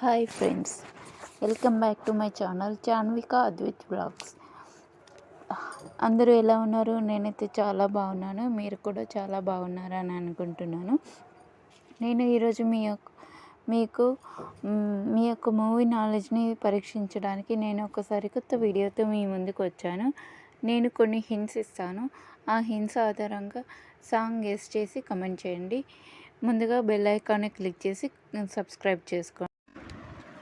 Hi friends, welcome back to my channel Chanvika Advith blogs. అందరూ ఎలా ఉన్నారు? నేనైతే చాలా బాగున్నాను. మీరు కూడా చాలా బాగున్నారని అనుకుంటున్నాను. నేను ఈరోజు మీకు మీ యొక్క మూవీ నాలెడ్జ్ని పరీక్షించడానికి నేను ఒకసారి కొత్త వీడియోతో మీ ముందుకు వచ్చాను. నేను కొన్ని హింట్స్ ఇస్తాను. ఆ హింట్స్ ఆధారంగా సాంగ్ గెస్ చేసి కమెంట్ చేయండి. ముందుగా బెల్ ఐకాన్ని క్లిక్ చేసి సబ్స్క్రైబ్ చేసుకోండి.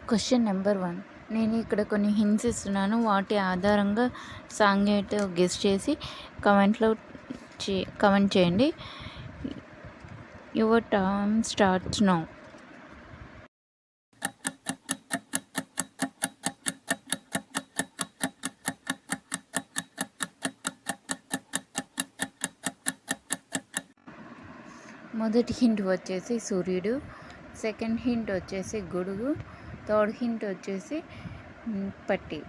Question number 1. నేను ఇక్కడ కొన్ని హింట్స్ ఇస్తున్నాను. వాటి ఆధారంగా సాంగ్ ఏంటో గెస్ చేసి కమెంట్ చేయండి. Your time starts now. మొదటి హింట్ వచ్చేసి సూర్యుడు, సెకండ్ హింట్ వచ్చేసి గొడుగు, థర్డ్ హింట్ వచ్చేసి పట్టి.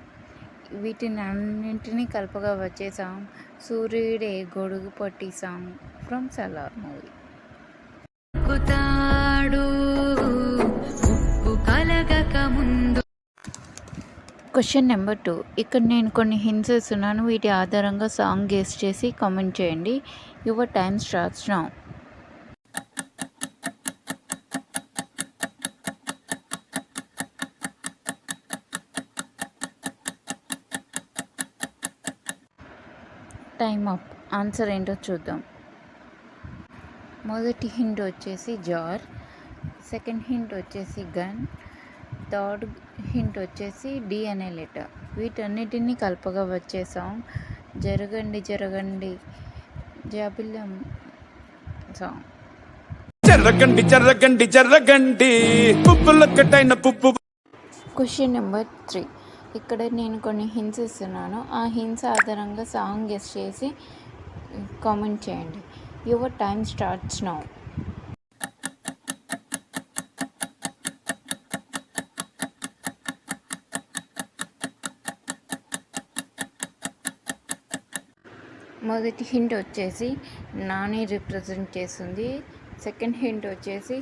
వీటిని అన్నింటినీ కలపగా వచ్చే సాంగ్ సూర్యుడే గొడుగు పట్టి song from Salaar movie. Question number 2. ఇక్కడ నేను కొన్ని హింట్స్ ఇస్తున్నాను. వీటి ఆధారంగా సాంగ్ గెస్ చేసి కామెంట్ చేయండి. Your time starts now. Time up. Answer ఏంటో చూద్దాం. మొదటి హింట్ వచ్చేసి జార్, సెకండ్ హింట్ వచ్చేసి గన్, థర్డ్ హింట్ వచ్చేసి డి అనే లెటర్. వీటన్నిటినీ కలపగా వచ్చే సాంగ్ జరగండి జరగండి జాబిల్లం సాంగ్. జరగండి జరగండి జరగండి పువ్వులకటైన పువ్వు. Question number 3. ఇక్కడ నేను కొన్ని హింట్స్ ఇస్తున్నాను. ఆ హింట్స్ ఆధారంగా సాంగ్ గెస్ చేసి కామెంట్ చేయండి. Your time starts now. మొదటి హింట్ వచ్చేసి నాని రిప్రజెంట్ చేస్తుంది. సెకండ్ హింట్ వచ్చేసి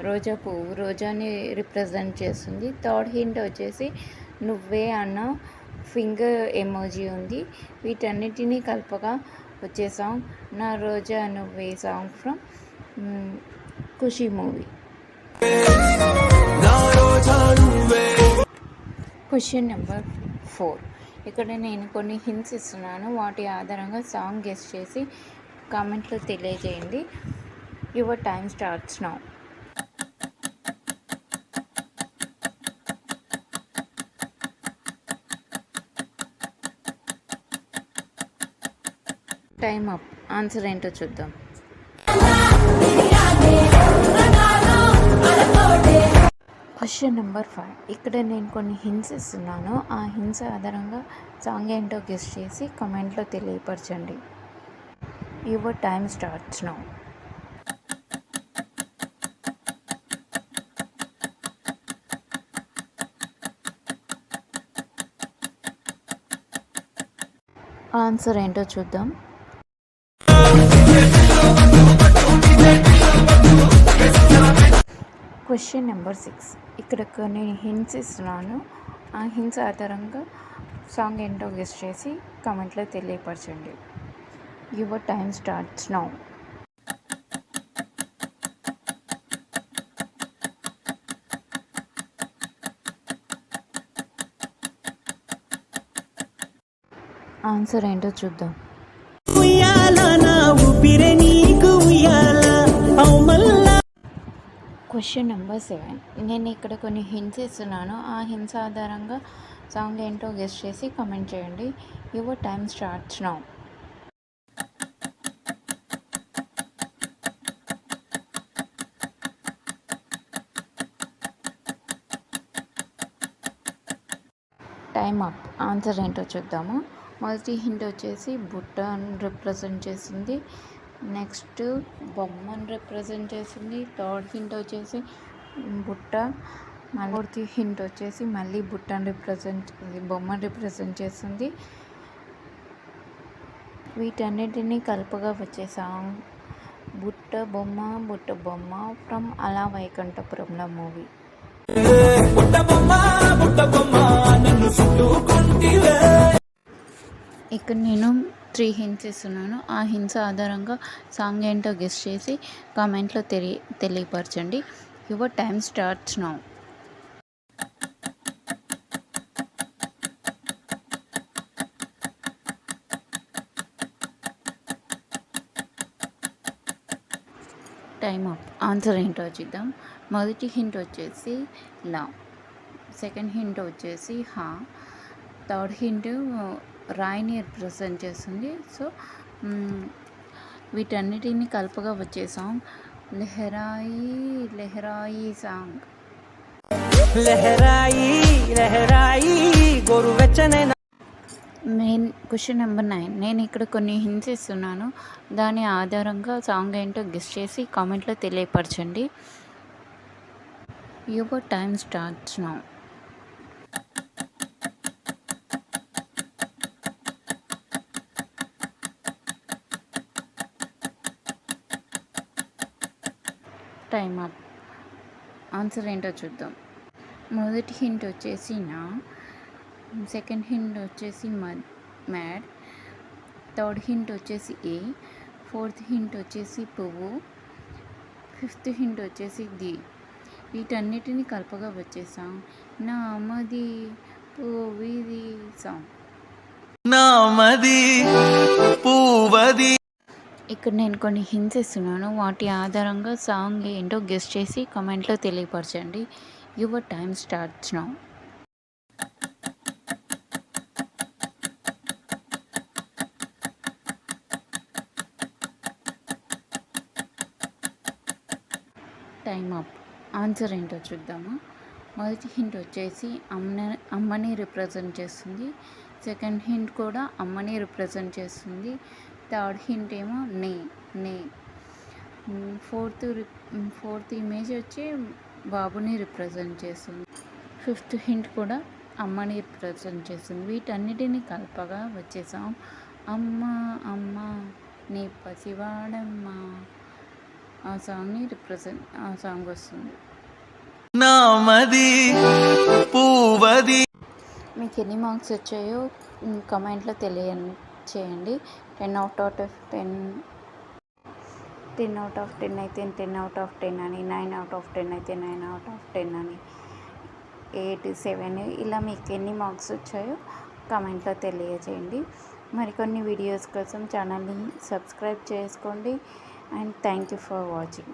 రోజా పువ్వు, రోజాని రిప్రజెంట్ చేస్తుంది. థర్డ్ హింట్ వచ్చేసి నువ్వే అన్న ఫింగర్ ఎమోజీ ఉంది. వీటన్నిటినీ కలపగా వచ్చే సాంగ్ నా రోజా నువ్వే song from Kushi movie. Question number 4. ఇక్కడ నేను కొన్ని హింట్స్ ఇస్తున్నాను. వాటి ఆధారంగా సాంగ్ గెస్ చేసి కామెంట్లో తెలియజేయండి. Your time starts now. Time up. Answer ఏంటో చూద్దాం. Question number 5. ఇక్కడ నేను కొన్ని హింట్స్ ఇస్తున్నాను. ఆ హింట్స్ ఆధారంగా సాంగ్ ఏంటో గెస్ చేసి కమెంట్లో తెలియపరచండి. Your time starts now. Answer ఏంటో చూద్దాం. Question number 6. ఇక్కడ కొన్ని హింట్స్ ఇస్తున్నాను. ఆ హింట్స్ ఆధారంగా సాంగ్ ఏంటో గెస్ చేసి కామెంట్లో తెలియపరచండి. Your time starts now. Answer ఏంటో చూద్దాం. Question number 7. నేను ఇక్కడ కొన్ని హింట్స్ ఇస్తున్నాను. ఆ హింట్స్ ఆధారంగా సాంగ్ ఏంటో గెస్ చేసి కామెంట్ చేయండి. Your time starts now. Time up. Answer ఏంటో చూద్దాము. మొదటి హింట్ వచ్చేసి బుట్టను రిప్రజెంట్ చేస్తుంది. నెక్స్ట్ బొమ్మను రిప్రజెంట్ చేస్తుంది. థర్డ్ హింట్ వచ్చేసి బుట్ట. ఫోర్త్ హింట్ వచ్చేసి మళ్ళీ బుట్టను బొమ్మను రిప్రజెంట్ చేస్తుంది. వీటన్నిటినీ కలపగా వచ్చే సాంగ్ బుట్ట బొమ్మ ఫ్రమ్ అలా వైకుంఠపురంలో మూవీ. ఇక్కడ నేను 3 హింట్స్ ఇస్తున్నాను. ఆ హింట్స్ ఆధారంగా సాంగ్ ఏంటో గెస్ చేసి కామెంట్లో తెలియపరచండి. Your time starts now. Time up. Answer ఏంటో చూద్దాం. మొదటి హింట్ వచ్చేసి లా, సెకండ్ హింట్ వచ్చేసి హా, థర్డ్ హింట్ రాయిని రిప్రజెంట్ చేస్తుంది. సో వీటన్నిటిని కలుపుగా వచ్చే సాంగ్ లెహరాయి లెహరాయి సాంగ్. లెహరాయి లెహరాయి గోరువెచ్చనే. Main question number 9. నేను ఇక్కడ కొన్ని హింట్స్ ఇస్తున్నాను. దాని ఆధారంగా సాంగ్ ఏంటో గెస్ చేసి కామెంట్లో తెలియపరచండి. Your time starts now. Time up. Answer ఏంటో చూద్దాం. మొదటి హింట్ వచ్చేసి నా, సెకండ్ హింట్ వచ్చేసి మ్యాడ్, థర్డ్ హింట్ వచ్చేసి ఏ, ఫోర్త్ హింట్ వచ్చేసి పువ్వు, ఫిఫ్త్ హింట్ వచ్చేసి ది. వీటన్నిటిని కలపగా వచ్చేసాం నామది పువ్విది సాంగ్. నామది పువ్వది. ఇక్కడ నేను కొన్ని హింట్స్ ఇస్తున్నాను. వాటి ఆధారంగా సాంగ్ ఏంటో గెస్ చేసి కామెంట్లో తెలియపరచండి. Your time starts now. Time up. Answer ఏంటో చూద్దాము. మొదటి హింట్ వచ్చేసి అమ్మని రిప్రజెంట్ చేస్తుంది. సెకండ్ హింట్ కూడా అమ్మని రిప్రజెంట్ చేస్తుంది. థర్డ్ హింట్ ఏమో నే. ఫోర్త్ ఇమేజ్ వచ్చి బాబుని రిప్రజెంట్ చేస్తుంది. ఫిఫ్త్ హింట్ కూడా అమ్మని రిప్రజెంట్ చేస్తుంది. వీటన్నిటిని కలపగా వచ్చేసాం అమ్మ అమ్మ నీ పసివాడమ్మ. ఆ సాంగ్ని ఆ సాంగ్ వస్తుంది. నామది పువ్వది. మీకు ఎన్ని మార్క్స్ వచ్చాయో కామెంట్లో తెలియచేయండి. 10 out of 10, 10 out of 10 అయితే 10 out of 10 అని, 9 out of 10 అయితే 9 out of 10 అని, 8, 7 ఇలా మీకు ఎన్ని మార్క్స్ వచ్చాయో కామెంట్లో తెలియజేయండి. మరికొన్ని వీడియోస్ కోసం ఛానల్ని సబ్స్క్రైబ్ చేసుకోండి. And thank you for watching.